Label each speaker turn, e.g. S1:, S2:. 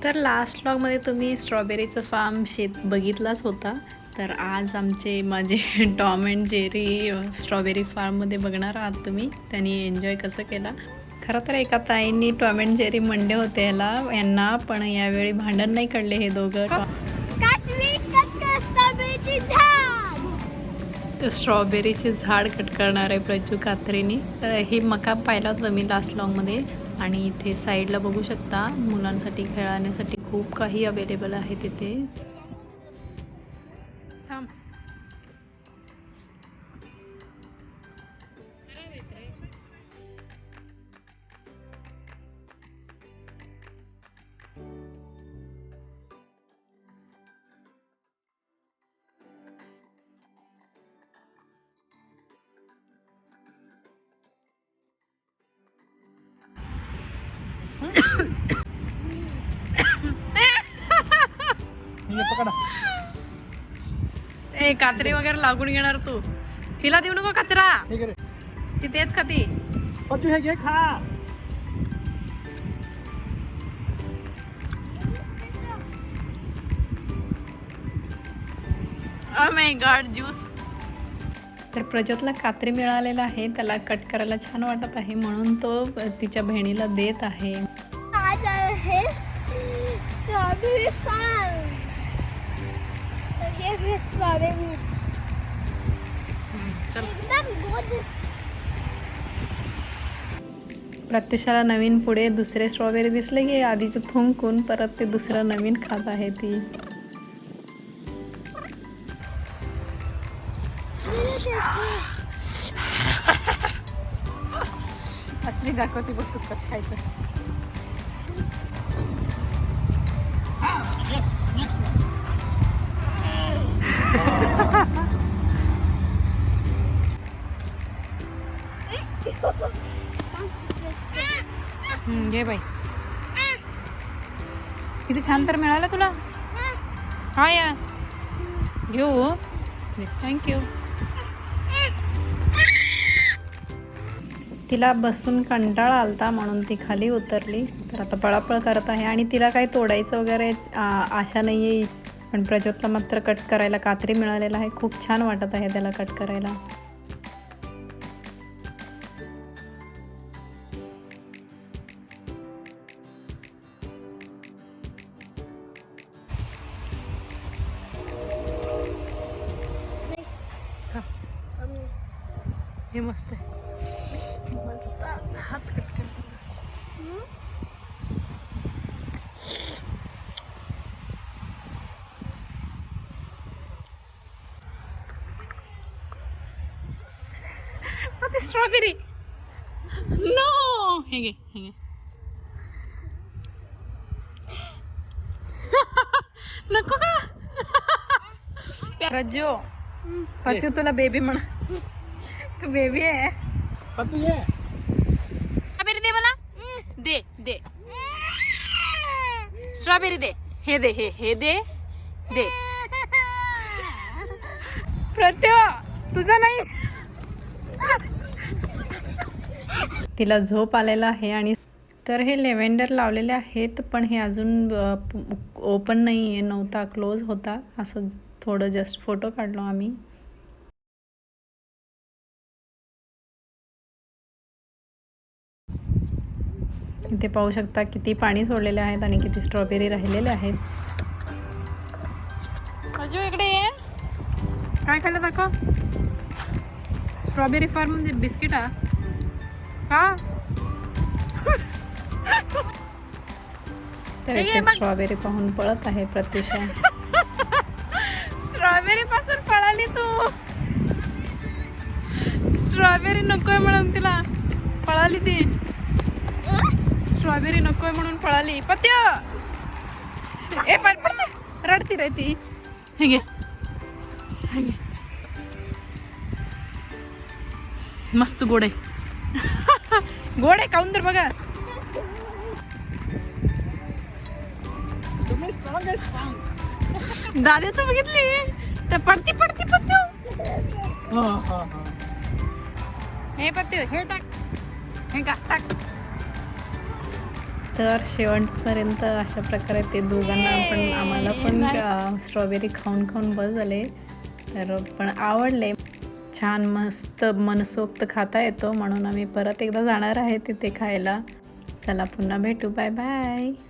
S1: तर लास्ट व्लॉगमध्ये तुम्ही स्ट्रॉबेरीचं फार्म शेत बघितलाच होता. तर आज माझे टॉम अँड जेरी स्ट्रॉबेरी फार्ममध्ये बघणार आहात तुम्ही. त्यांनी एन्जॉय कसं केला. खरं तर एका ताईंनी टॉम अँड जेरी म्हणले होते यांना, पण यावेळी भांडण नाही काढले हे दोघं. स्ट्रॉबेरीचे झाड कट करणार आहे प्रजू कात्रेनी. तर ही मका पाहिला होता मी लास्ट व्लॉगमध्ये. आणि इथे साईडला बघू शकता मुलांसाठी खेळण्यासाठी खूप काही अवेलेबल आहे तिथे. ए कात्री वगैरे लागून घेणार तू. तिला देऊ नको कचरा. ती तेच खाती.
S2: खा.
S1: Oh my God juice. तर प्रज्योतला कात्री मिळालेला आहे. त्याला कट करायला छान वाटत आहे म्हणून तो तिच्या बहिणीला देत आहे.
S3: आज आहे स्ट्रॉबेरी फार्म. तर हे स्ट्रॉबेरीज
S1: चल.
S3: एकदम गोड.
S1: प्रत्युषाला नवीन पुढे दुसरे स्ट्रॉबेरी दिसले की आधीचे थुंकून परत ते दुसरं नवीन खात आहे ती. असली दाखवती बघ तू कसं खायचं. घे बाई. किती छान तर मिळालं तुला. हा या घेऊ. थँक्यू. तिला बसून कंटाळा आलता म्हणून ती खाली उतरली. तर आता पळापळ करत आहे आणि तिला काही तोडायचं वगैरे आशा नाही आहे. पण प्रज्योतला मात्र कट करायला कात्री मिळालेला आहे. खूप छान वाटत आहे त्याला कट करायला. हे मस्त आहे. हात कट कर. Strawberry no. हे घे हे घे. नको का रज्जो. पत्तू तुला बेबी म्हणा. तू बेबी आहे. स्ट्रॉबेरी दे मला. दे दे स्ट्रॉबेरी दे. हे दे हे दे दे. प्रत्यो तुझा नाही. तिला झोप आलेला आहे. आणि तर हे लेव्हेंडर लावलेले आहेत पण हे अजून ओपन नाही आहे. नव्हता क्लोज होता. असं थोडं जस्ट फोटो काढलो आम्ही. इथे पाहू शकता किती पाणी सोडलेले आहेत आणि किती स्ट्रॉबेरी राहिलेले आहेत. अजू इकडे ये. काय खाल्लं दाखव. स्ट्रॉबेरी फार्म म्हणजे बिस्किट का. तर इथे स्ट्रॉबेरी पाहून पळत आहे प्रत्युषा. स्ट्रॉबेरी पासून पळाली तू. स्ट्रॉबेरी नकोय म्हणून तिला पळाली ती. स्ट्रॉबेरी नकोय म्हणून पळाली. पत्य ए पडते रडती राहती. हे घे हे घे. मस्त गोड आहे. गोड आहे खाऊन तर बघा. दादाचं बघितली तर पडती पडती पत्तू. हे पत्तू हे टाक. हे का टाक. तर शेवटपर्यंत अशा प्रकारे ते दोघांना पण आम्हाला पण स्ट्रॉबेरी खाऊन खाऊन बस झाले. तर पण आवडले, छान मस्त मनसोक्त खाता येतो म्हणून आम्ही परत एकदा जाणार आहे तिथे खायला. चला पुन्हा भेटू, बाय बाय.